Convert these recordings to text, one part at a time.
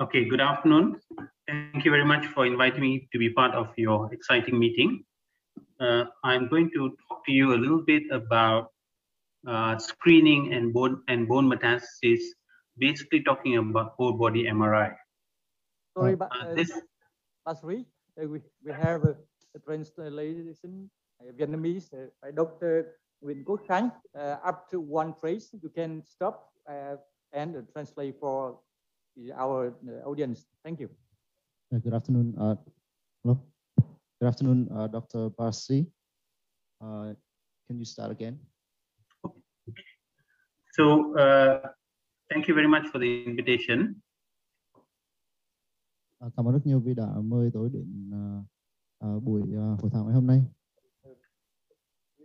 Okay, good afternoon. Thank you very much for inviting me to be part of your exciting meeting. I'm going to talk to you a little bit about screening and bone metastasis, basically talking about whole body MRI. Sorry, but Basri, we have a translation Vietnamese by Dr. Nguyễn Quốc Khánh. Up to one phrase, you can stop and translate for our audience. Thank you. Good afternoon. Hello. Good afternoon, Dr. Basri. Can you start again? Okay. So, thank you very much for the invitation. Cảm ơn rất nhiều vì đã mời tôi đến buổi hội thảo ngày hôm nay.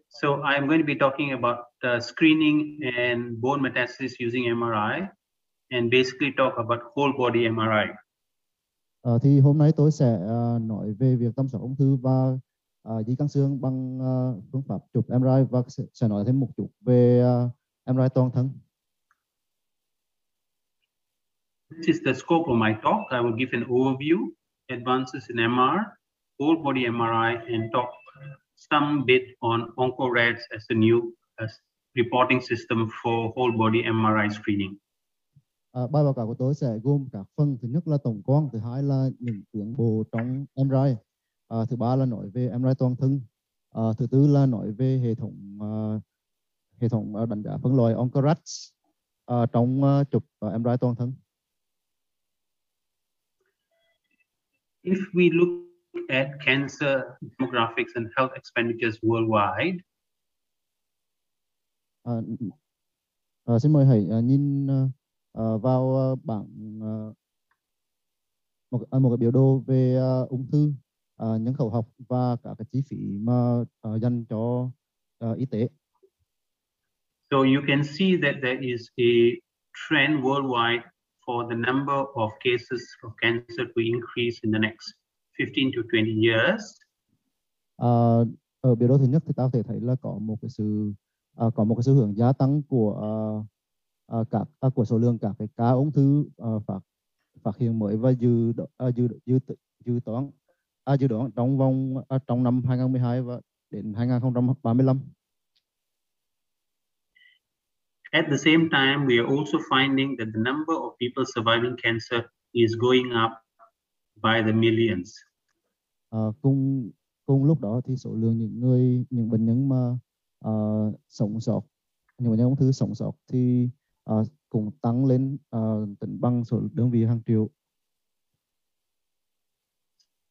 So I'm going to be talking about screening and bone metastasis using MRI, and basically talk about whole body MRI. Thì hôm nay tôi sẽ nói về việc tầm soát ung thư và di căn xương bằng phương pháp chụp MRI, và sẽ nói thêm một chút về MRI toàn thân. This is the scope of my talk. I will give an overview, advances in MR, whole body MRI, and talk some bit on OncoRads as a new reporting system for whole body MRI screening. Bài báo cáo của tôi sẽ gồm các phần. Thứ nhất là tổng quan, thứ hai là những tiến bộ trong MRI, thứ ba là nói về MRI toàn thân, thứ tư là nói về hệ thống đánh giá phân loại OncoRads trong chụp MRI toàn thân. If we look at cancer demographics and health expenditures worldwide, xin mời hãy nhìn vào bảng một cái biểu đồ về ung thư, nhân khẩu học và các cái chi phí mà dành cho y tế. So you can see that there is a trend worldwide for the number of cases of cancer to increase in the next 15 to 20 years. Ở biểu đồ thứ nhất thì ta có thể thấy là có một cái xu hướng gia tăng của số lượng các cái ca ung thư phát hiện mới và dự đoán trong năm 2012 và đến 2035. At the same time, we are also finding that the number of people surviving cancer is going up by the millions. Cùng lúc đó thì số lượng những bệnh nhân mà sống sót, những bệnh nhân ung thư sống sót thì cũng tăng lên tính bằng số đơn vị hàng triệu.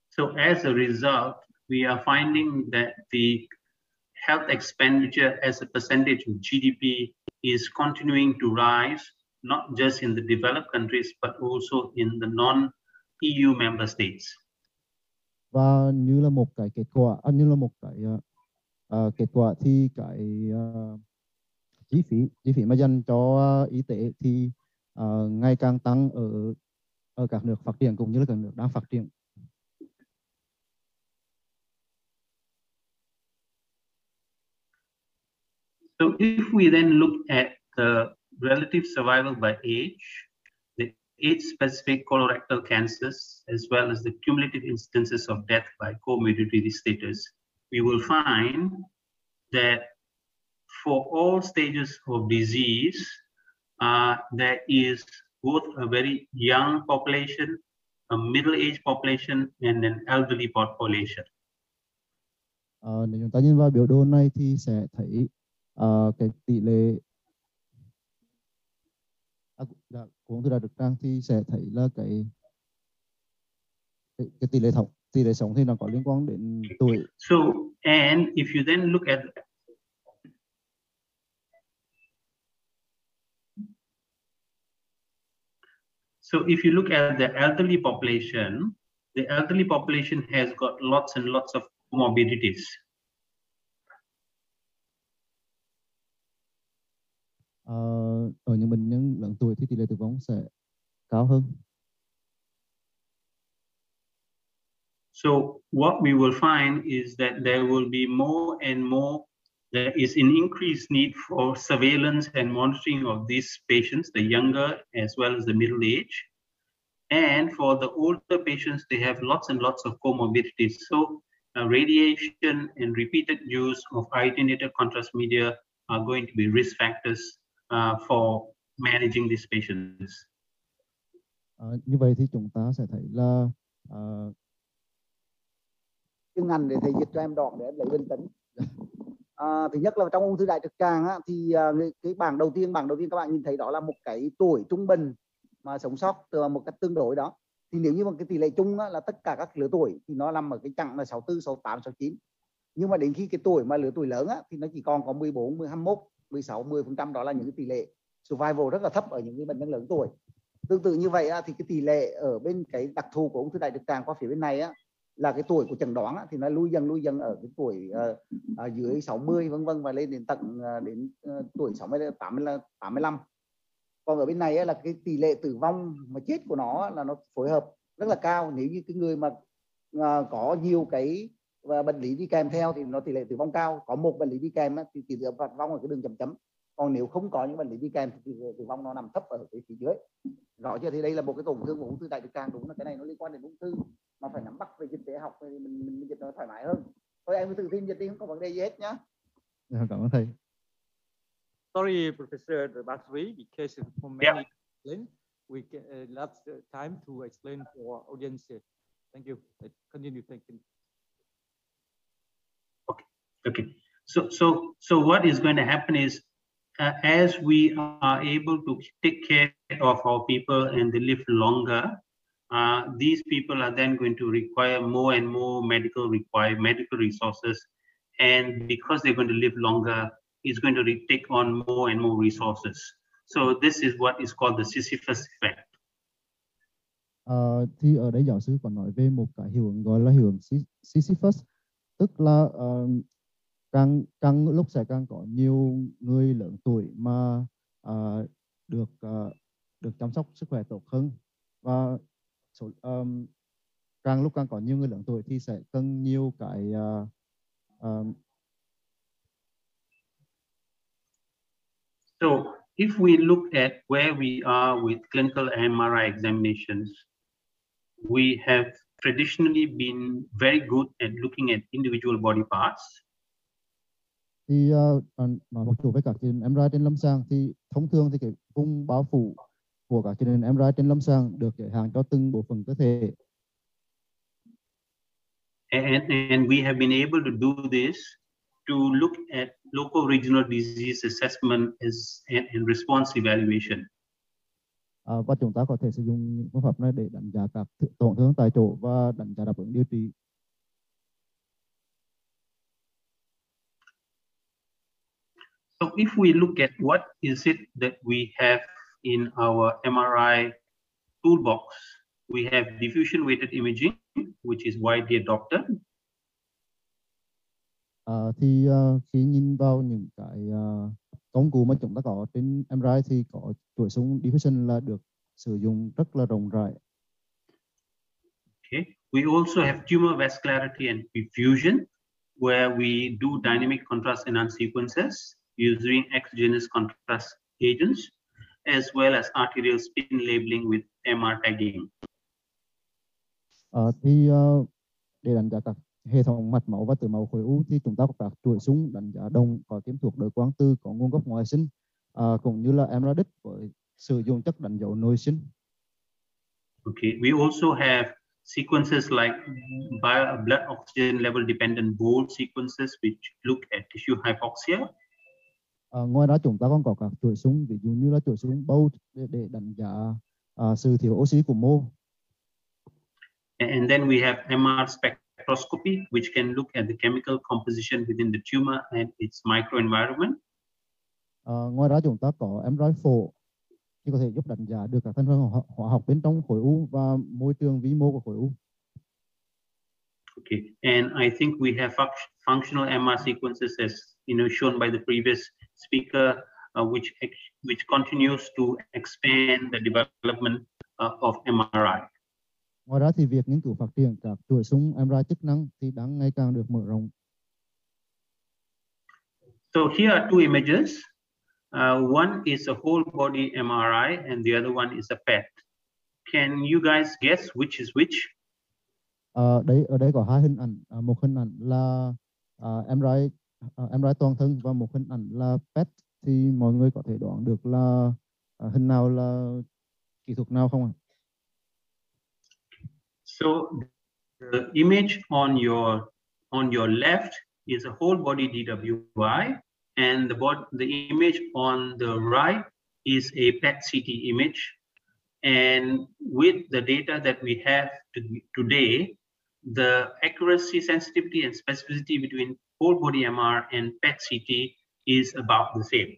So as a result, we are finding that the health expenditure as a percentage of GDP is continuing to rise, not just in the developed countries, but also in the non-EU member states. Và như là một cái kết quả thì cái chi phí mà dành cho y tế thì ngày càng tăng ở các nước phát triển cũng như là các nước đang phát triển. So if we then look at the relative survival by age, the age-specific colorectal cancers, as well as the cumulative instances of death by comorbidity status, we will find that for all stages of disease, there is both a very young population, a middle-aged population, and an elderly population. Nếu chúng ta nhìn vào biểu đồ này thì sẽ thấy cái tỷ lệ của ung thư đại trực tràng thì sẽ thấy là cái tỷ lệ sống thì nó có liên quan đến tuổi. So, and if you then look at the elderly population has got lots and lots of comorbidities. Ở những bệnh nhân lớn tuổi thì tỷ lệ tử vong sẽ cao hơn. So what we will find is that there will be more and more, there is an increased need for surveillance and monitoring of these patients, the younger as well as the middle age. And for the older patients, they have lots and lots of comorbidities. So radiation and repeated use of iodinated contrast media are going to be risk factors for managing these patients. Như vậy thì chúng ta sẽ thấy là chuyên ngành để thầy dịch cho em đoạn để em lấy bình tĩnh. Thứ nhất là trong ung thư đại trực tràng á, thì cái bảng đầu tiên các bạn nhìn thấy đó là một cái tuổi trung bình mà sống sót từ một cách tương đối đó. Thì nếu như một cái tỷ lệ chung á, là tất cả các lứa tuổi thì nó nằm ở cái chặng là 64, 68, 69. Nhưng mà đến khi cái tuổi mà lứa tuổi lớn á, thì nó chỉ còn có 14, 21, 16, 10%, đó là những cái tỷ lệ survival rất là thấp ở những cái bệnh nhân lớn tuổi. Tương tự như vậy á, thì cái tỷ lệ ở bên cái đặc thù của ung thư đại trực tràng qua phía bên này á, là cái tuổi của chẩn đoán á, thì nó lui dần ở cái tuổi dưới 60 vân vân và lên đến tận đến tuổi 85. Còn ở bên này á, là cái tỷ lệ tử vong mà chết của nó là nó phối hợp rất là cao. Nếu như cái người mà có nhiều cái bệnh lý đi kèm theo thì nó tỷ lệ tử vong cao. Có một bệnh lý đi kèm á, thì tỷ lệ tử vong ở cái đường chấm chấm. Còn nếu không có những bệnh lý đi kèm thì tỷ lệ tử vong nó nằm thấp ở cái phía dưới. Rõ chưa? Thì đây là một cái tổn thương của ung thư đại trực tràng, đúng là cái này nó liên quan đến ung thư mà phải nắm bắt về dịch tễ học thì mình dịch nó thoải mái hơn. Thôi em tự tin dịch đi, không có vấn đề gì hết nhá. Cảm ơn thầy. Sorry, Professor Basri, because for many explain, we left time to explain for audience. Thank you. Let's continue. Thank you. Okay. So what is going to happen is, as we are able to take care of our people and they live longer, these people are then going to require more and more medical resources, and because they're going to live longer, it's going to take on more and more resources. So this is what is called the Sisyphus effect. Thì ở đây giáo sư còn nói về một cái hiệu ứng gọi là hiệu ứng Sisyphus, tức là càng lúc sẽ càng có nhiều người lớn tuổi mà được chăm sóc sức khỏe tốt hơn, và càng lúc càng có nhiều người lớn tuổi thì sẽ cần nhiều cái So if we look at where we are with clinical MRI examinations, we have traditionally been very good at looking at individual body parts. Thì nói một chút với các chương trình MRI trên lâm sàng thì thông thường thì cái vùng bao phủ của các chương trình MRI trên lâm sàng được giới hạn cho từng bộ phận cơ thể. And we have been able to do this to look at local regional disease assessment and response evaluation. Và chúng ta có thể sử dụng những phương pháp này để đánh giá các tổn thương tại chỗ và đánh giá đáp ứng điều trị. So if we look at what is it that we have in our MRI toolbox, we have diffusion weighted imaging, which is widely adopted. Thì khi nhìn vào những cái công cụ mà chúng ta có trên MRI thì có chuỗi xung diffusion là được sử dụng rất là rộng rãi. Okay. We also have tumor vascularity and diffusion, where we do dynamic contrast enhanced sequences using exogenous contrast agents, as well as arterial spin labeling with MR tagging. Thì để đánh giá các hệ thống mạch máu và tử máu khối u thì chúng ta có các chuỗi xung đánh giá đồng có tiêm thuộc đối quang từ có nguồn gốc ngoại sinh, cũng như là MRI đích với sử dụng chất đánh dấu nội sinh. Okay, we also have sequences like blood oxygen level dependent bold sequences which look at tissue hypoxia. Ngoài ra chúng ta còn có các chuỗi xung, ví dụ như là chuỗi xung bold để đánh giá sự thiếu oxy của mô. And then we have MR spectroscopy, which can look at the chemical composition within the tumor and its microenvironment. Ngoài ra chúng ta có MRI phổ, thì có thể giúp đánh giá được các thành phần hóa học bên trong khối u và môi trường vi mô của khối u. Okay, and I think we have functional MR sequences, as shown by the previous speaker, which continues to expand the development of MRI. Ngoài ra thì việc nghiên cứu phát triển các chuỗi xung MRI chức năng thì đang ngày càng được mở rộng. So here are two images. One is a whole body MRI and the other one is a PET. Can you guys guess which is which? Ở đây có hai hình ảnh, một hình ảnh là MRI toàn thân và một hình ảnh là PET, thì mọi người có thể đoán được là hình nào là kỹ thuật nào không ạ? So the image on your left is a whole body DWI, and the image on the right is a PET CT image. And with the data that we have today, the accuracy, sensitivity, and specificity between whole body MR and PET CT is about the same.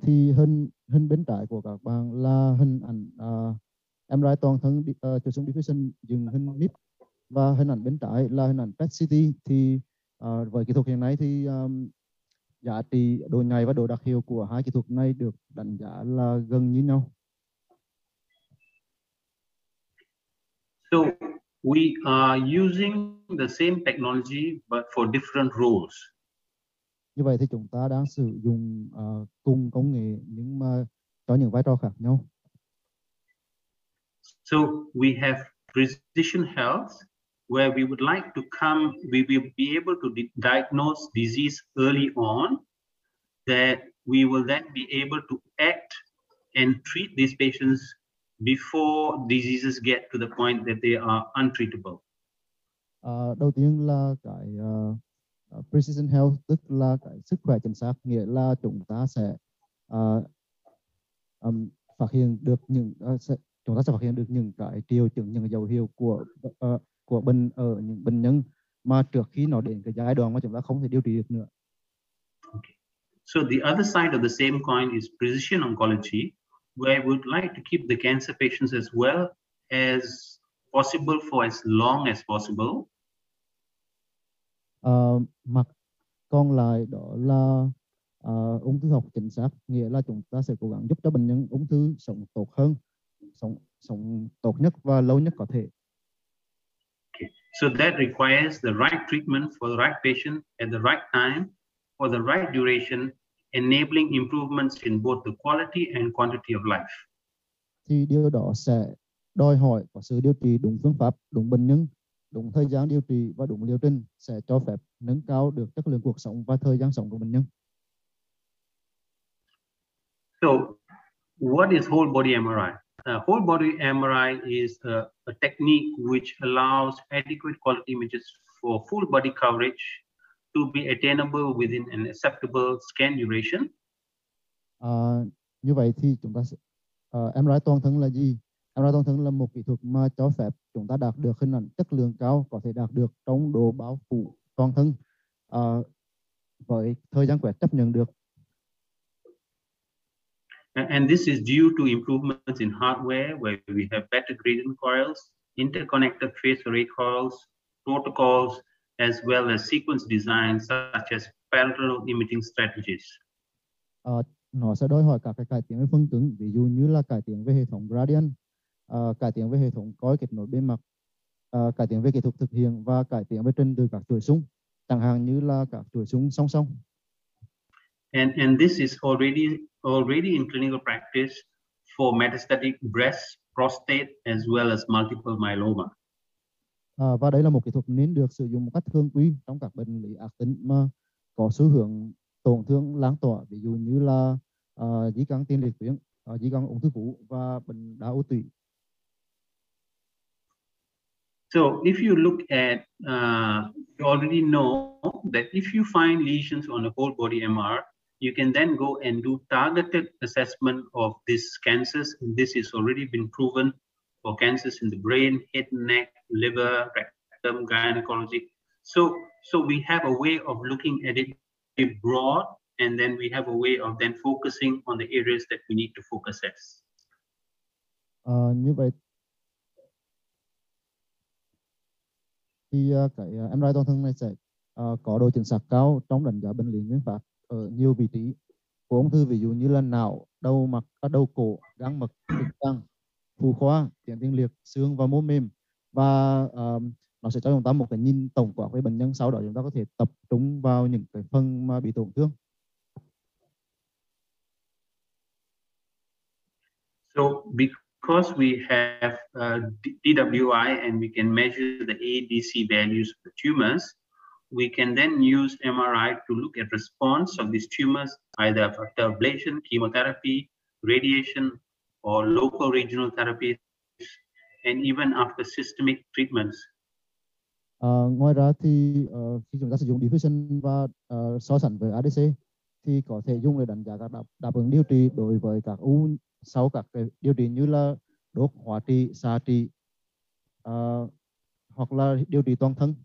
Thì hình bên trái của các bạn là hình ảnh MRI toàn thân chiều xuống diffusion dừng hình MIP, và hình ảnh bên trái là hình ảnh PET CT. Thì với kỹ thuật hiện nay thì giá trị độ nhạy và độ đặc hiệu của hai kỹ thuật này được đánh giá là gần như nhau. So we are using the same technology but for different roles. Như vậy thì chúng ta đang sử dụng cùng công nghệ nhưng mà có những vai trò khác nhau. So we have precision health, where we would like to we will be able to diagnose disease early on, that we will then be able to act and treat these patients before diseases get to the point that they are untreatable. Đầu tiên là cái precision health, tức là cái sức khỏe chính xác, nghĩa là chúng ta sẽ phát hiện được chúng ta sẽ phát hiện được những cái triệu chứng, những dấu hiệu của bệnh ở những bệnh nhân mà trước khi nó đến cái giai đoạn mà chúng ta không thể điều trị được nữa. Okay. So the other side of the same coin is precision oncology, where we would like to keep the cancer patients as well as possible for as long as possible. Mặt còn lại đó là ung thư học chính xác, nghĩa là chúng ta sẽ cố gắng giúp cho bệnh nhân ung thư sống tốt hơn, sống tốt nhất và lâu nhất có thể. Okay. So that requires the right treatment for the right patient at the right time for the right duration, enabling improvements in both the quality and quantity of life. Thì điều đó sẽ đòi hỏi có sự điều trị đúng phương pháp, đúng bệnh nhân, đúng thời gian điều trị và đúng liệu trình, sẽ cho phép nâng cao được chất lượng cuộc sống và thời gian sống của bệnh nhân. So what is whole body MRI? Whole body MRI is a technique which allows adequate quality images for full body coverage to be attainable within an acceptable scan duration. Như vậy thì chúng ta sẽ MRI toàn thân là gì? MRI toàn thân là một kỹ thuật mà cho phép chúng ta đạt được hình ảnh chất lượng cao, có thể đạt được trong độ bao phủ toàn thân với thời gian quét chấp nhận được. And this is due to improvements in hardware, where we have better gradient coils, interconnected phase array coils, protocols, as well as sequence design such as parallel imaging strategies. Nó sẽ đòi hỏi các cái cải tiến về phân cứng, ví dụ như là cải tiến về hệ thống gradient, cải tiến về hệ thống coil kết nối bề mặt, cải tiến về kỹ thuật thực hiện và cải tiến về trình từ các chuỗi xung, chẳng hạn như là các chuỗi xung song song. And this is already in clinical practice for metastatic breast, prostate, as well as multiple myeloma. Và đây là một kỹ thuật nên được sử dụng một cách thường quy trong các bệnh lý ác tính mà có xu hướng tổn thương lan tỏa, ví dụ như là di căn tiền liệt tuyến, di căn ung thư vú và bệnh đau tủy. So if you look at, you already know that if you find lesions on a whole body MR, you can then go and do targeted assessment of these cancers. And this has already been proven for cancers in the brain, head and neck, liver, rectum, gynecology. So we have a way of looking at it broad, and then we have a way of then focusing on the areas that we need to focus at. Như vậy thì cái MRI toàn thân này sẽ có độ chính xác cao trong đánh giá bệnh lý nguyên phát ở nhiều vị trí của ung thư, ví dụ như là não, đầu mặt, đầu cổ, gan mật, trực tràng, phụ khoa, tuyến tiền liệt, xương và mô mềm, và nó sẽ cho chúng ta một cái nhìn tổng quát với bệnh nhân. Sau đó chúng ta có thể tập trung vào những cái phần mà bị tổn thương. So because we have DWI and we can measure the ADC values of the tumors, we can then use MRI to look at response of these tumors either after ablation, chemotherapy, radiation, or local regional therapies, and even after systemic treatments. Ngoài ra thì khi chúng ta sử dụng diffusion và so sánh với ADC thì có thể dùng để đánh giá các đáp ứng điều trị đối với các u sau các điều trị như là đốt, hóa trị, xạ trị hoặc là điều trị toàn thân.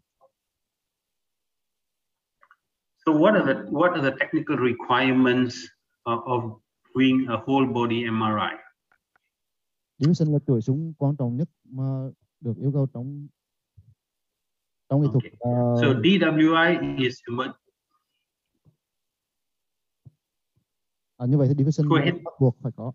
So what are the technical requirements of doing a whole body MRI? Diffusion là chuỗi súng quan trọng nhất mà được yêu cầu trong nghệ thuật. So DWI is như vậy thì diffusion bắt buộc phải có.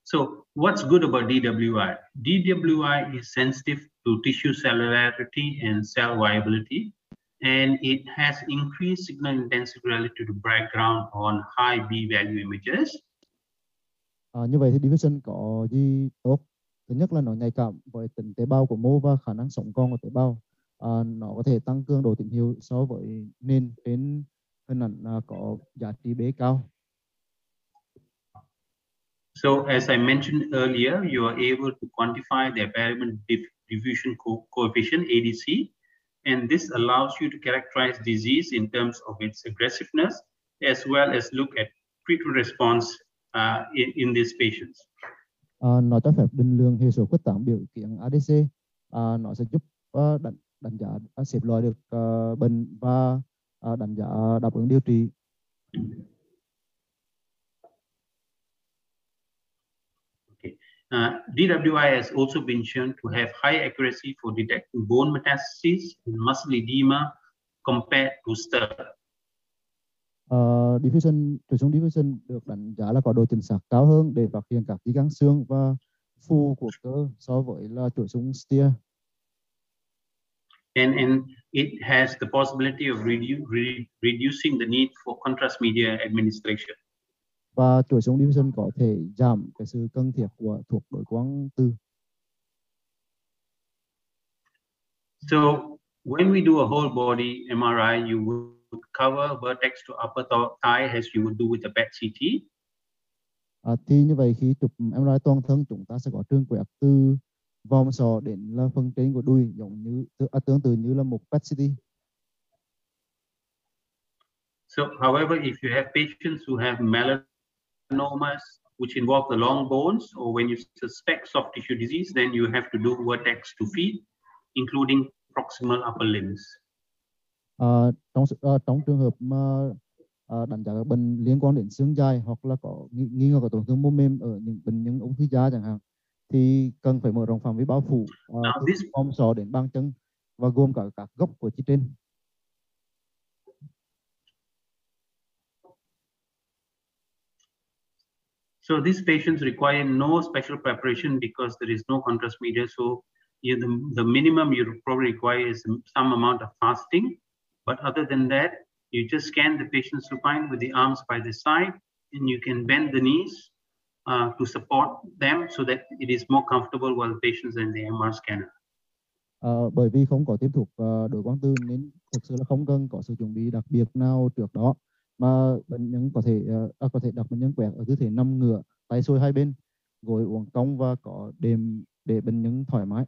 So what's good about DWI? DWI is sensitive to tissue cellularity and cell viability, and it has increased signal intensity relative to background on high B-value images. Như vậy thì diffusion có gì tốt? Thứ nhất là nó nhạy cảm với tính tế bào của mô và khả năng sống còn của tế bào. Nó có thể tăng cường độ tín hiệu so với nền trên hình ảnh có giá trị B cao. So as I mentioned earlier, you are able to quantify the variable diffusion coefficient ADC, and this allows you to characterize disease in terms of its aggressiveness, as well as look at treatment response in these patients. Nó cho phép định lượng hệ số khuếch tán biểu kiến ADC. Nó sẽ giúp đánh giá xếp loại được bệnh và đánh giá đáp ứng điều trị. DWI has also been shown to have high accuracy for detecting bone metastasis and muscle edema compared to STIR. Chuỗi súng diffusion được đánh giá là có độ chính xác cao hơn để phát hiện các di căn xương và phù của cơ so với là chuỗi súng STIR. And it has the possibility of reducing the need for contrast media administration. Và chuỗi súng diffusion có thể giảm cái sự cần thiết của thuốc đối quang từ. So when we do a whole body MRI, you would cover vertex to upper thigh as you would do with a PET CT. Thì như vậy khi chụp MRI toàn thân chúng ta sẽ có trường quẹt từ vòm sọ đến là phần trên của đùi, giống như tương tự như là một PET CT. So however, if you have patients who have melanomas which involve the long bones, or when you suspect soft tissue disease, then you have to do vertex to feet, including proximal upper limbs. Trong trường hợp mà đánh giá các bệnh liên quan đến xương dài hoặc là có nghi ngờ có tổn thương mô mềm ở những bệnh nhân ung thư da chẳng hạn, thì cần phải mở rộng phạm vi bao phủ từ vòm sọ đến bàn chân và gồm cả các gốc của chi trên. So these patients require no special preparation because there is no contrast media. So the minimum you probably require is some amount of fasting. But other than that, you just scan the patient's supine with the arms by the side, and you can bend the knees to support them so that it is more comfortable while the patient's in the MR scanner. Bởi vì không có tiếp tục đối quang tư nên thực sự là không cần có sự chuẩn bị đặc biệt nào trước đó, mà bệnh nhân có thể đặt bệnh nhân quẹt ở tư thế nằm ngửa, tay xuôi hai bên, gối uốn cong và có đệm để bệnh nhân thoải mái.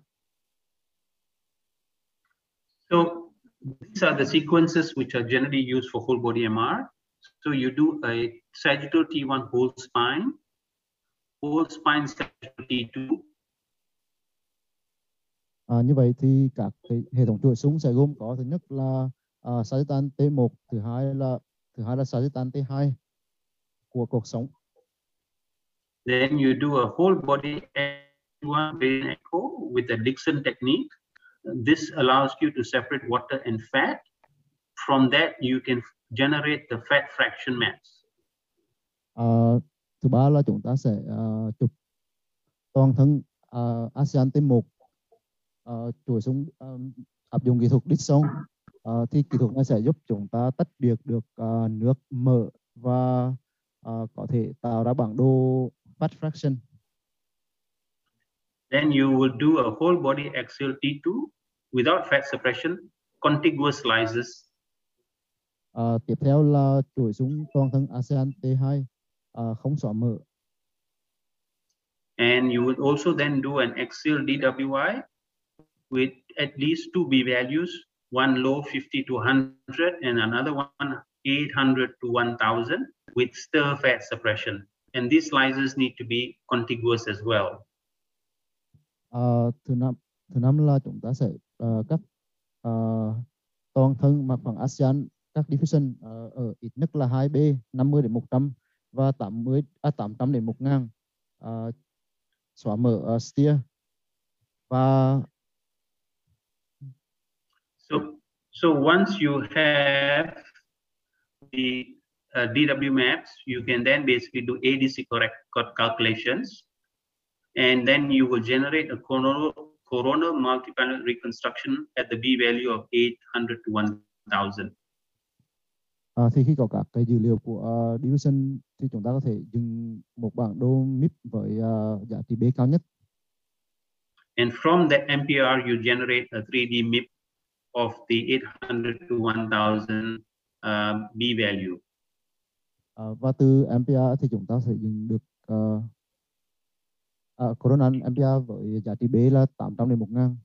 So these are the sequences which are generally used for whole body MR. So you do a sagittal T1 whole spine sagittal T2. Như vậy thì các hệ thống chuỗi súng sẽ gồm có thứ nhất là sagittal T1, thứ hai là sagittal T2 của cột sống. Then you do a whole body T1 brain echo with the Dixon technique. This allows you to separate water and fat. From that, you can generate the fat fraction mass. Thứ ba là chúng ta sẽ chụp toàn thân ASEAN T1, chuỗi súng áp dụng kỹ thuật Dixon. Thì kỹ thuật này sẽ giúp chúng ta tách biệt được nước, mỡ và có thể tạo ra bản đồ fat fraction. Then you will do a whole body axial T2 without fat suppression, contiguous slices. Tiếp theo là chuỗi xuống toàn thân ASEAN T2 không xóa mỡ. And you would also then do an axial DWI with at least two B values, one low 50 to 100 and another one 800 to 1000 with stir fat suppression. And these slices need to be contiguous as well. Thứ năm là chúng ta sẽ cắt toàn thân mặt phẳng ASEAN các diffusion ở ít nhất là 2B 50 đến 100 và 800 đến 1000 xóa mỡ steer và so once you have the DW maps, you can then basically do ADC calculations, and then you will generate a coronal multi-panel reconstruction at the B value of 800 to 1000. Thì khi có các cái dữ liệu của diffusion thì chúng ta có thể dùng một bản đồ MIP với giá trị B cao nhất. And from the MPR you generate a 3D MIP of the 800 to 1000 B value. Và từ MPR thì chúng ta sẽ dùng được coronal MPR với giá trị B là 800 đến 1000.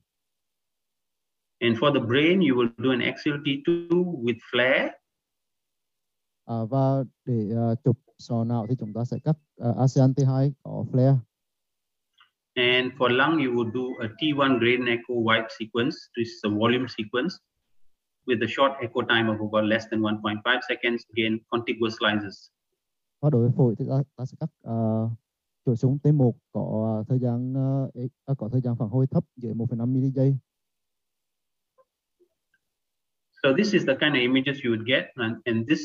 And for the brain you will do an axial T2 with flare. Và để chụp sọ não thì chúng ta sẽ cắt ASEAN T2 có flare. And for lung, you will do a T1 gradient echo wipe sequence. This is a volume sequence with a short echo time of about less than 1.5 seconds. Again, contiguous slices. Và đối với phổi thì ta sẽ cắt chuỗi xuống T1 có thời gian phản hồi thấp dưới 1,5 ms. So this is the kind of images you would get, and this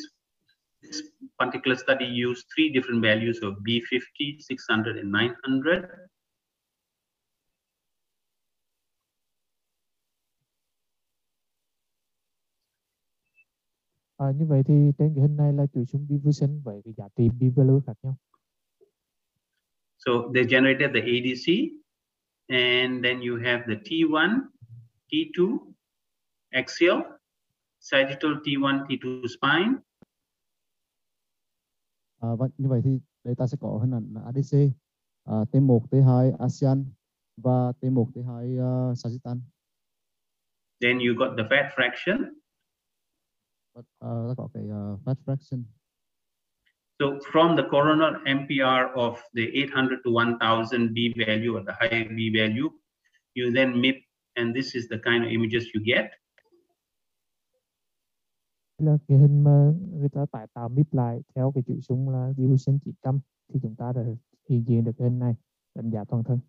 particular study used three different values of B50, 600, and 900. Như vậy thì trên cái hình này là chuỗi xuống diffusion với cái giá trị B value khác nhau. So they generated the ADC, and then you have the T1, T2, axial, sagittal T1, T2 spine. Và như vậy thì đây ta sẽ có hình ảnh ADC, T1, T2 ASEAN và T1, T2 sagittal. Then you got the fat fraction. Ta có cái fat fraction. So from the coronal MPR of the 800 to 1000 B value or the higher B value, you then MIP, and this is the kind of images you get. Là cái hình mà người ta tái tạo MIP lại theo cái chuỗi xuống là diffusion 900 thì chúng ta đã hiện diện được cái hình này đánh giá toàn thân.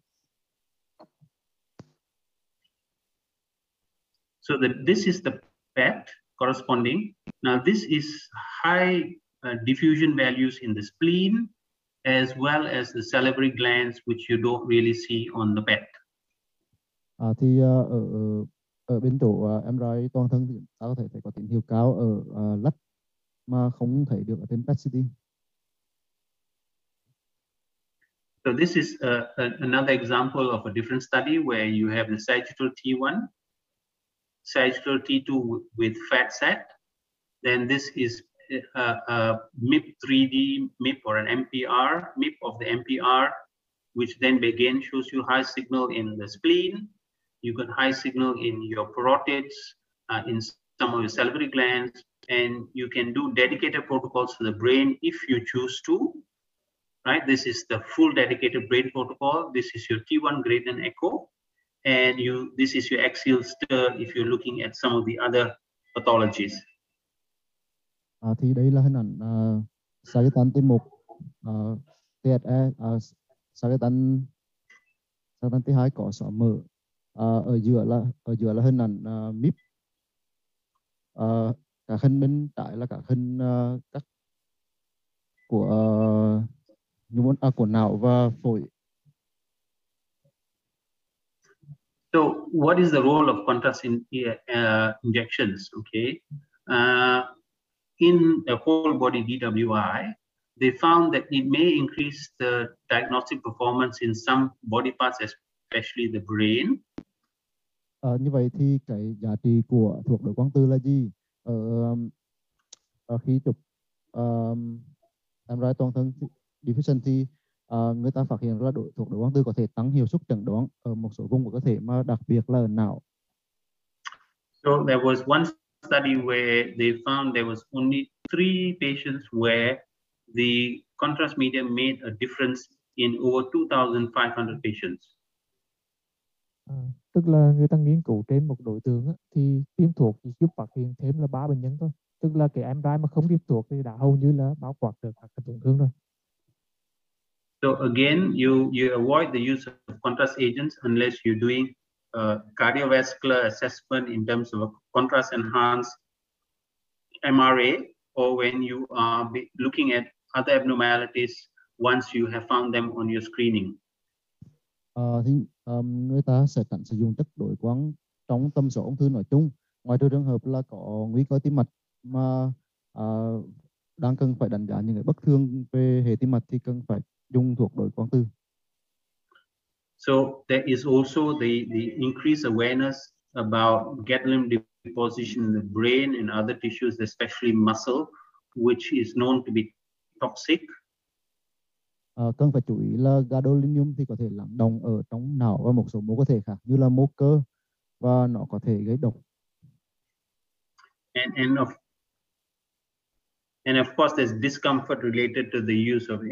So this is the PET corresponding. Now this is high diffusion values in the spleen as well as the salivary glands, which you don't really see on the PET. Thì ở bên chỗ MRI toàn thân thì ta có thể thấy có tín hiệu cao ở lách mà không thấy được ở trên PET CT. So this is another example of a different study where you have the sagittal T1, sagittal T2 with fat set. Then this is a MIP 3D MIP or an MPR, MIP of the MPR, which then again shows you high signal in the spleen. You got high signal in your parotids, in some of your salivary glands, and you can do dedicated protocols for the brain if you choose to. Right, this is the full dedicated brain protocol. This is your T1 gradient echo, and this is your axial stir if you're looking at some of the other pathologies. Thì đây là hình ảnh sagittal T1, TSE, sagittal T2 có xóa mỡ. Ở giữa là hình ảnh MIP. Cả hình bên trái là cả hình cắt của não và phổi. So what is the role of contrast injections? Okay, in a whole body DWI, they found that it may increase the diagnostic performance in some body parts, especially the brain. Như vậy thì cái giá trị của thuộc đối quang từ là gì? Khi chụp MRI toàn thân diffusion thì người ta phát hiện ra thuộc đối quang từ có thể tăng hiệu suất chẩn đoán ở một số vùng của cơ thể, mà đặc biệt là ở não. So there was one study where they found there was only 3 patients where the contrast medium made a difference in over 2,500 patients. Tức là người ta nghiên cứu trên một đối tượng á, thì tiêm thuốc chỉ giúp phát hiện thêm là 3 bệnh nhân thôi. Tức là cái MRI mà không tiêm thuốc thì đã hầu như là bao quát được các cái tổn thương rồi. So again, you avoid the use of contrast agents unless you're doing cardiovascular assessment in terms of a contrast enhanced MRA, or when you are looking at other abnormalities once you have found them on your screening. Người ta sẽ tránh sử dụng chất đối quang trong tầm soát ung thư nói chung, ngoài trừ trường hợp là có nguy cơ tim mạch mà đang cần phải đánh giá những cái bất thường về hệ tim mạch thì cần phải dùng thuốc đối quang từ. So there is also the increased awareness about gadolinium deposition in the brain and other tissues, especially muscle, which is known to be toxic. Cần phải chú ý là gadolinium thì có thể lắng đọng ở trong não và một số mô cơ thể khác như là mô cơ, và nó có thể gây độc. And of course, there's discomfort related to the use of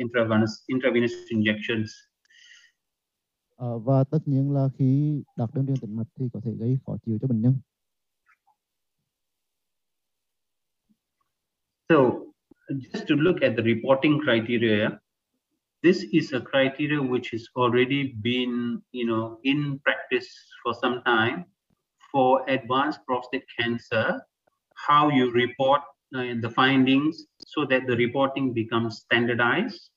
intravenous injections. Và tất nhiên là khi đặt đơn truyền tĩnh mạch thì có thể gây khó chịu cho bệnh nhân. So just to look at the reporting criteria, this is a criteria which has already been, in practice for some time. For advanced prostate cancer, how you report the findings so that the reporting becomes standardized.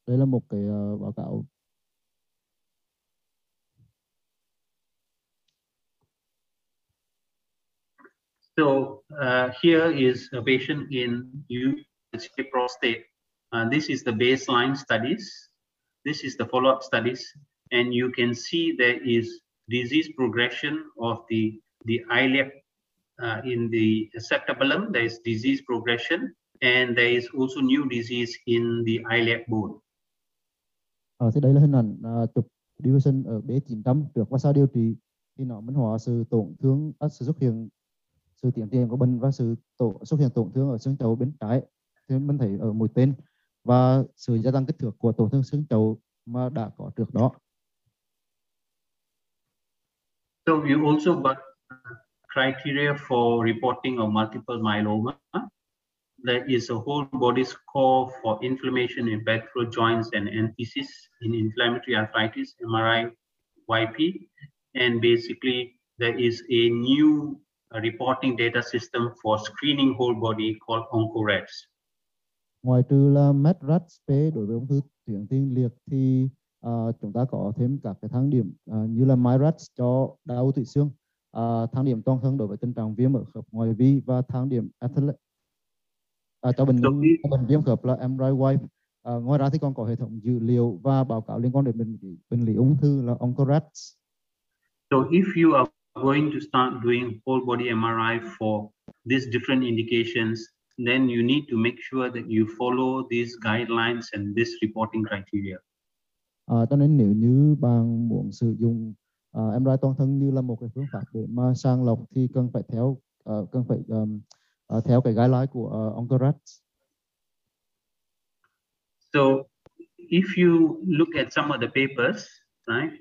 Đây là một cái báo cáo. So here is a patient in prostate. This is the baseline studies. This is the follow-up studies, and you can see there is disease progression of the iliac in the acetabulum. There is disease progression, and there is also new disease in the iliac bone. Thì đây là hình ảnh chụp diffusion ở B900 trước và sau điều trị, thì nó minh họa sự tổn thương, sự xuất hiện sự tiến triển của bệnh và sự xuất hiện tổn thương ở xương chậu bên trái, thì mình thấy ở mũi tên, và sự gia tăng kích thước của tổn thương xương chậu mà đã có trước đó. So you also got criteria for reporting of multiple myeloma. There is a whole body score for inflammation in pectoral joints and enthesis in inflammatory arthritis, MRI YP, and basically there is a new reporting data system for screening whole body called OncoRADS. Ngoài trừ là MRADS-P đối với ung thư tuyến tiền liệt thì chúng ta có thêm các cái thang điểm như là MyRADS cho đa u tủy xương, thang điểm toàn thân đối với tình trạng viêm ở khớp ngoại vi, và thang điểm cho bệnh nhân viêm khớp là MRI Wipe. Ngoài ra thì còn có hệ thống dữ liệu và báo cáo liên quan đến bệnh lý ung thư là OncoRADS. So if you are going to start doing whole body MRI for these different indications, then you need to make sure that you follow these guidelines and this reporting criteria. Cho nên nếu như bạn muốn sử dụng MRI toàn thân như là một cái phương pháp để mà sàng lọc thì cần phải theo cái guideline của OncoRADS. So if you look at some of the papers, right,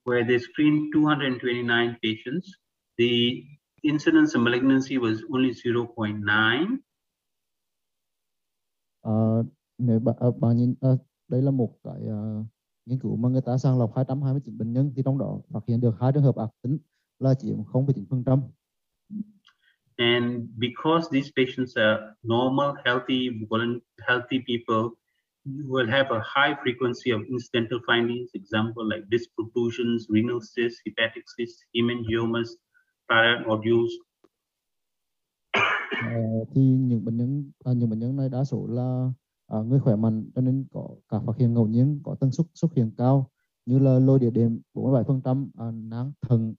where they screened 229 patients, the incidence of malignancy was only 0.9. Nếu bạn nhìn đây là một cái nghiên cứu mà người ta sàng lọc 229 bệnh nhân, thì trong đó phát hiện được 2 trường hợp ác tính là chiếm 0,9%. And because these patients are normal, healthy people, you will have a high frequency of incidental findings, example like disc protrusions, renal cysts, hepatic cysts, hemangiomas, thyroid nodules. Thì những bệnh nhân này đa số là người khỏe mạnh, cho nên có các phát hiện ngẫu nhiên có tần suất xuất hiện cao như là lôi địa đệm 47%, nang thận,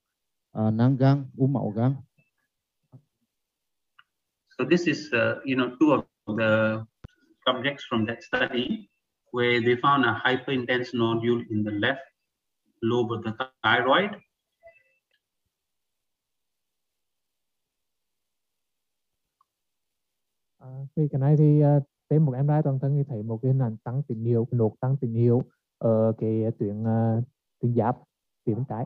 nang gan, u máu gan. So this is two of the subjects from that study where they found a hyperintense nodule in the left lobe of the thyroid. Thì cái này thì trên một MRI toàn thân thì thấy một cái hình ảnh tăng tín hiệu, nốt tăng tín hiệu ở cái tuyến giáp phía bên trái.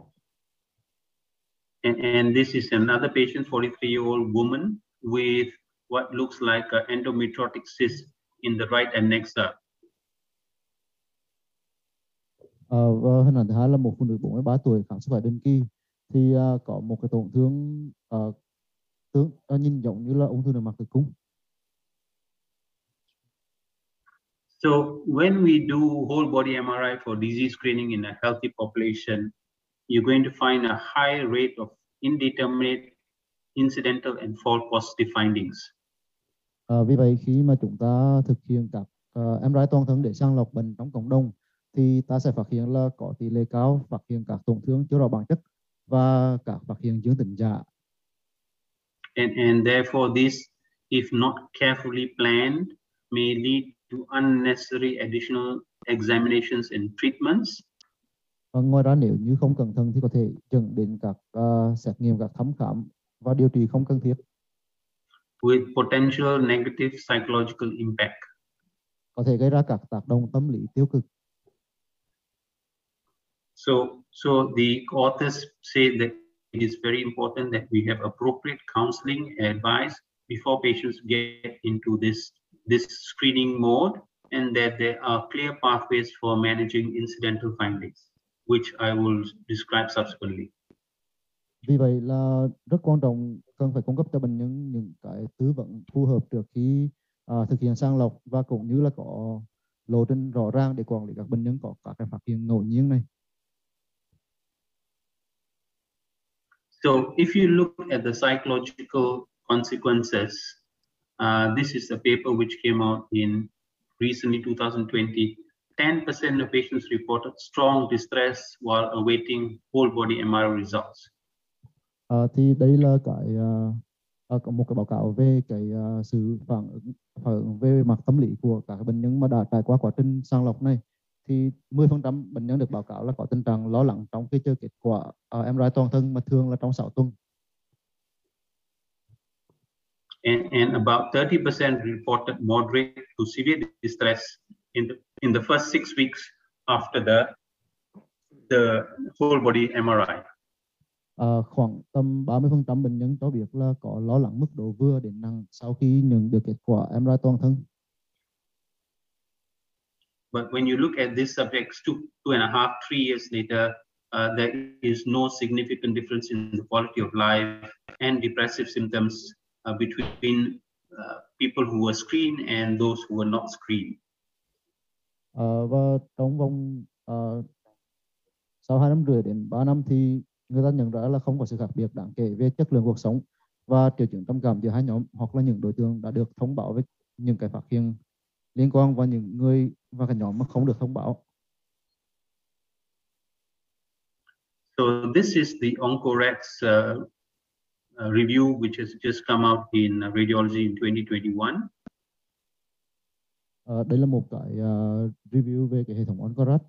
And this is another patient, 43-year-old woman with what looks like an endometriotic cyst in the right adnexa. Và hình ảnh thứ hai là một phụ nữ 43 tuổi khám sức khỏe định kỳ thì có một cái tổn thương nhìn giống như là ung thư nội mạc tử cung. So when we do whole body MRI for disease screening in a healthy population, you're going to find a high rate of indeterminate, incidental and false positive findings. Vì vậy khi mà chúng ta thực hiện các MRI toàn thân để sàng lọc bệnh trong cộng đồng thì ta sẽ phát hiện là có tỷ lệ cao phát hiện các tổn thương chưa rõ bản chất và các phát hiện dương tính giả. And therefore this, if not carefully planned, may lead to unnecessary additional examinations and treatments. Ngoài ra nếu như không cẩn thận thì có thể dẫn đến các xét nghiệm, các thăm khám và điều trị không cần thiết. With potential negative psychological impact. Có thể gây ra các tác động tâm lý tiêu cực. So the authors say that it is very important that we have appropriate counseling advice before patients get into this screening mode, and that there are clear pathways for managing incidental findings, which I will describe subsequently. Vì vậy là rất quan trọng, cần phải cung cấp cho bệnh nhân những cái tư vấn phù hợp trước khi thực hiện sàng lọc và cũng như là có lộ trình rõ ràng để quản lý các bệnh nhân có các cái phát hiện ngẫu nhiên này. So if you look at the psychological consequences, this is a paper which came out in recently 2020. 10% of patients reported strong distress while awaiting whole body MRI results. Thì đây là một cái báo cáo về cái sự phản ứng về mặt tâm lý của các bệnh nhân mà đã trải qua quá trình sàng lọc này. Thì 10% bệnh nhân được báo cáo là có tình trạng lo lắng trong khi chờ kết quả MRI toàn thân mà thường là trong 6 tuần. And about 30% reported moderate to severe distress in the first 6 weeks after the whole body MRI. Khoảng tầm 30% bệnh nhân cho biết là có lo lắng mức độ vừa đến nặng sau khi nhận được kết quả MRI toàn thân. But when you look at these subjects 2.5, 3 years later, there is no significant difference in the quality of life and depressive symptoms between people who were screened and those who were not screened. Và trong vòng sau 2 năm rưỡi đến 3 năm thì người ta nhận ra là không có sự khác biệt đáng kể về chất lượng cuộc sống và triệu chứng trầm cảm giữa hai nhóm, hoặc là những đối tượng đã được thông báo với những cái phát hiện liên quan và những người và cái nhóm mà không được thông báo. So this is the OncoRx review which has just come out in radiology in 2021. Đây là một cái review về cái hệ thống OncoRx.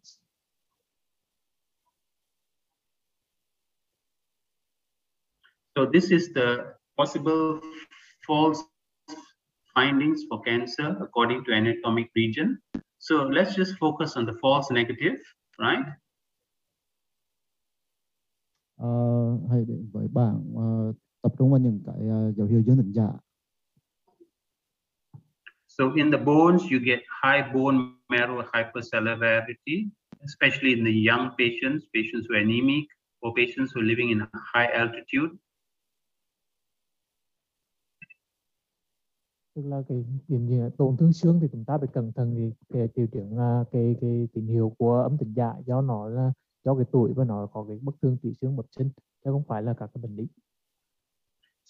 So this is the possible false findings for cancer according to anatomic region. So let's just focus on the false negative, right? Hãy đến với bảng tập trung vào những cái dấu hiệu dương tính giả. So in the bones, you get high bone marrow hypercellularity, especially in the young patients who are anemic, or patients who are living in a high altitude. Tức là cái tổn thương xương thì chúng ta phải cẩn thận thì cái triệu chứng cái tín hiệu của âm tính giả do nó là do cái tuổi và nó có cái bất thường tủy xương bẩm sinh chứ không phải là các cái bệnh lý.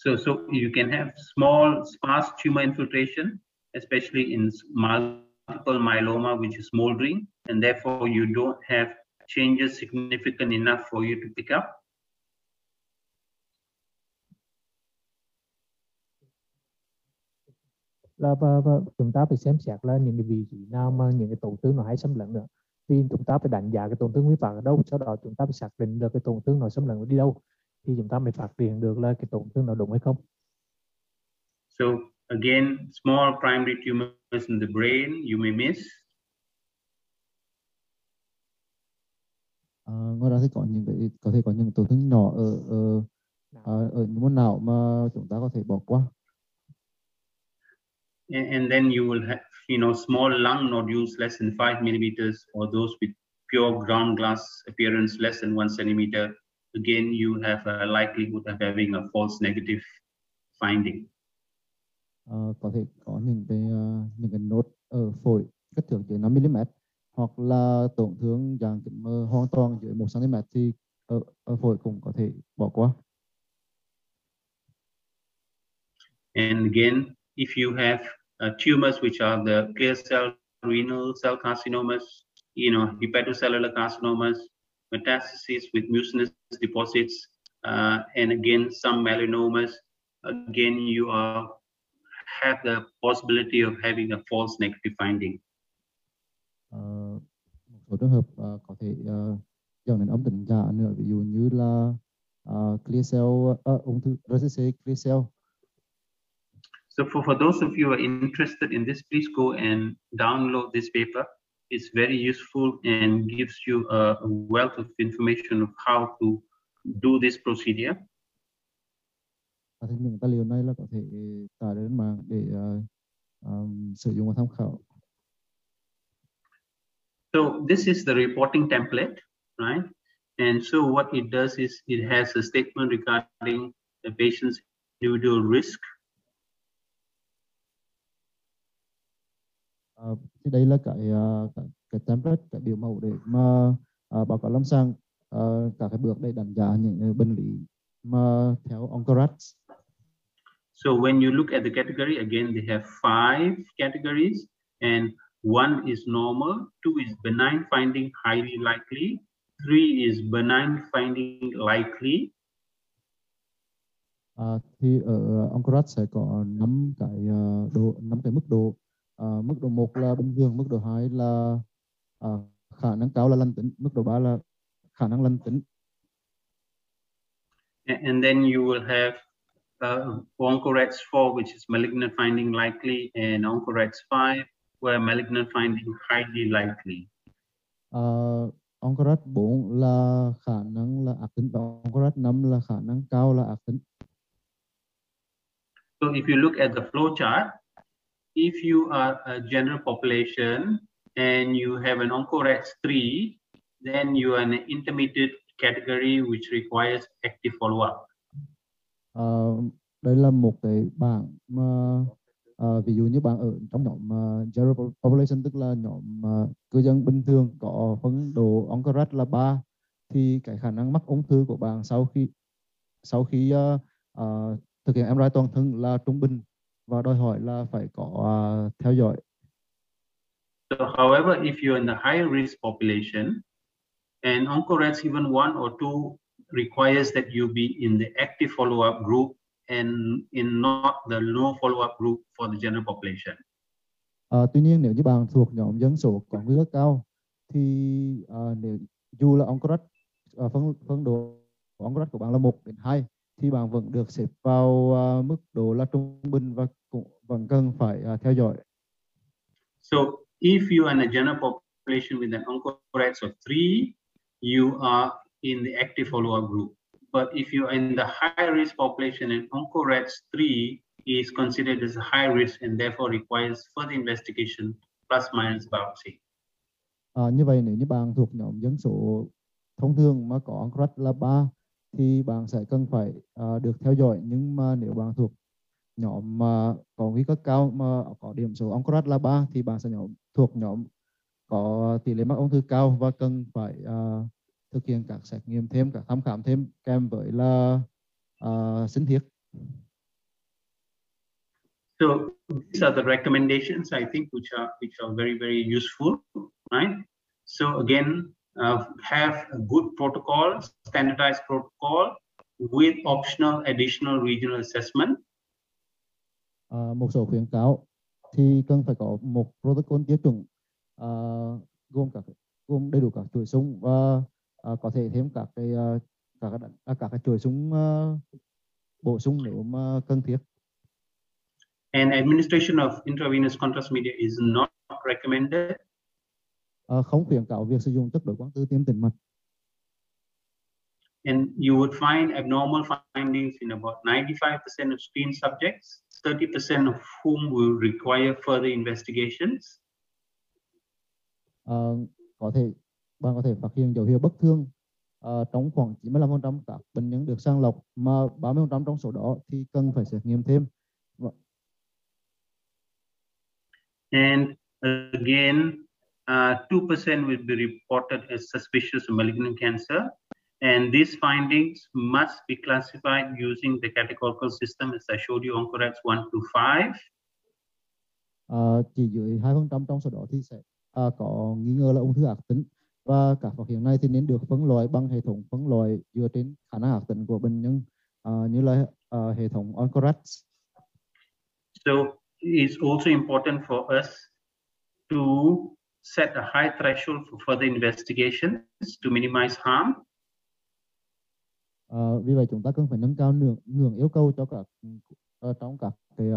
So you can have small sparse tumor infiltration, especially in multiple myeloma, which is smoldering, and therefore you don't have changes significant enough for you to pick up. Và chúng ta phải xem xét là những cái vị trí nào mà những cái tổn thương nó hay xâm lấn nữa, vì chúng ta phải đánh giá cái tổn thương nguyên phát ở đâu, sau đó chúng ta phải xác định được cái tổn thương nó xâm lấn đi đâu thì chúng ta mới phát hiện được là cái tổn thương nó đúng hay không. So again, small primary tumors in the brain you may miss. Ngoài ra thì có thể có những tổn thương nhỏ ở những môn não mà chúng ta có thể bỏ qua. And then you will have, small lung nodules less than 5 millimeters, or those with pure ground glass appearance less than 1 centimeter. Again, you have a likelihood of having a false negative finding. Có thể có những cái nốt ở phổi kích thước dưới 5 mm, hoặc là tổn thương dạng kính mờ hoàn toàn dưới 1 cm thì ở phổi cũng có thể bỏ qua. And again, if you have tumors which are the clear cell renal cell carcinomas, hepatocellular carcinomas, metastasis with mucinous deposits, and again some melanomas, again you have the possibility of having a false negative finding. Một số trường hợp có thể dẫn đến âm tính giả nữa, ví dụ như là clear cell ung thư RCC clear cell. So for those of you who are interested in this, please go and download this paper. It's very useful and gives you a wealth of information of how to do this procedure. Thì những tài liệu này là có thể tải đến mạng để sử dụng và tham khảo. So this is the reporting template, right? And so what it does is it has a statement regarding the patient's individual risk. Thì đây là cái template, cái biểu mẫu để mà báo cáo lâm sàng các cái bước để đánh giá những bệnh lý mà theo Oncorats. So when you look at the category, again, they have 5 categories, and 1 is normal, 2 is benign finding highly likely, 3 is benign finding likely. Thì ở Oncorats sẽ có 5 cái mức độ. Mức độ 1 là bình thường, mức độ 2 là khả năng cao là lành tính, mức độ 3 là khả năng lành tính. And then you will have Oncorats 4, which is malignant finding likely, and Oncorats 5, where malignant finding highly likely. Oncorats 4 là khả năng là ác tính, và Oncorats 5 là khả năng cao là ác tính. So if you look at the flow chart, if you are a general population and you have an Oncorats 3, then you are an intermediate category which requires active follow-up. Đây là một cái bảng mà ví dụ như bạn ở trong nhóm general population, tức là nhóm cư dân bình thường có phân độ Oncorats là 3, thì cái khả năng mắc ung thư của bạn sau khi thực hiện MRI toàn thân là trung bình và đòi hỏi là phải có theo dõi. So however, if you're in the high risk population and Oncorats even 1 or 2 requires that you be in the active follow-up group and in not the no follow-up group for the general population. Tuy nhiên nếu như bạn thuộc nhóm dân số có nguy cơ cao thì nếu dù là Oncorats phân độ Oncorats của bạn là 1 đến 2 thì bạn vẫn được xếp vào mức độ là trung bình và cũng vẫn cần phải theo dõi. So if you are in a general population with an Oncorats of 3, you are in the active follow-up group. But if you are in the high risk population and Oncorats 3 is considered as a high risk and therefore requires further investigation plus minus biopsy. Như vậy nếu như bạn thuộc nhóm dân số thông thường mà có Oncorats là 3 thì bạn sẽ cần phải được theo dõi, nhưng mà nếu bạn thuộc nhóm mà có nguy cơ cao mà có điểm số Oncorats là 3 thì bạn sẽ thuộc nhóm có tỷ lệ mắc ung thư cao và cần phải thực hiện các xét nghiệm thêm, các thăm khám thêm kèm với là sinh thiết. So these are the recommendations, I think, which are very, very useful, right? So again, have a good protocol, standardized protocol with optional additional regional assessment. Một số khuyến cáo thì cần phải có một protocol tiêu chuẩn gồm đầy đủ các chuỗi súng và có thể thêm các cái chuỗi súng bổ sung nếu mà cần thiết. And administration of intravenous contrast media is not recommended. Không khuyến cáo việc sử dụng chất đổi quang tư tiêm tĩnh mạch. And you would find abnormal findings in about 95% of screen subjects, 30% of whom will require further investigations. Bạn có thể phát hiện dấu hiệu bất thường trong khoảng 95% các bệnh nhân được sàng lọc, mà 30% trong số đó thì cần phải xét nghiệm thêm. And again, 2% will be reported as suspicious of malignant cancer. And these findings must be classified using the categorical system as I showed you, OncoRADS 1 to 5. Chỉ dưới 2% trong số đó thì sẽ có nghi ngờ là ung thư ác tính, và các phát hiện này thì nên được phân loại bằng hệ thống phân loại dựa trên khả năng ác tính của bệnh nhân như là hệ thống OncoRADS. So it's also important for us to set a high threshold for further investigations to minimize harm. Vì vậy chúng ta cần phải nâng cao ngưỡng yêu cầu cho trong các cái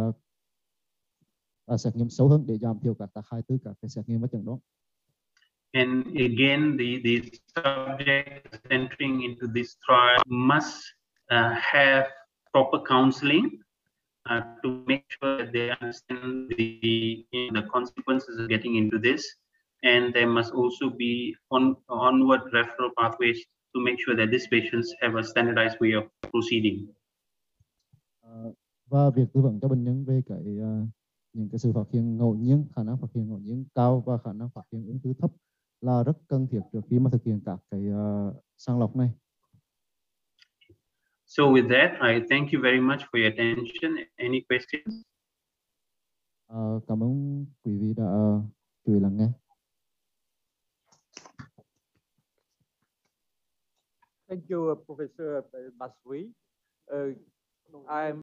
xét nghiệm sâu hơn để giảm thiểu các tác hại từ các cái xét nghiệm và chẩn đoán. And again, the subjects entering into this trial must have proper counseling to make sure that they understand the consequences of getting into this, and there must also be onward referral pathways to make sure that these patients have a standardized way of proceeding. Và việc tư vấn cho bệnh nhân về những cái sự phát hiện ngẫu nhiên, khả năng phát hiện ngẫu nhiên cao và khả năng phát hiện ung thư thấp là rất cần thiết trước khi mà thực hiện các cái sàng lọc này. So with that, I thank you very much for your attention. Any questions? Cảm ơn quý vị đã chú ý lắng nghe. Thank you, Professor Basri. I'm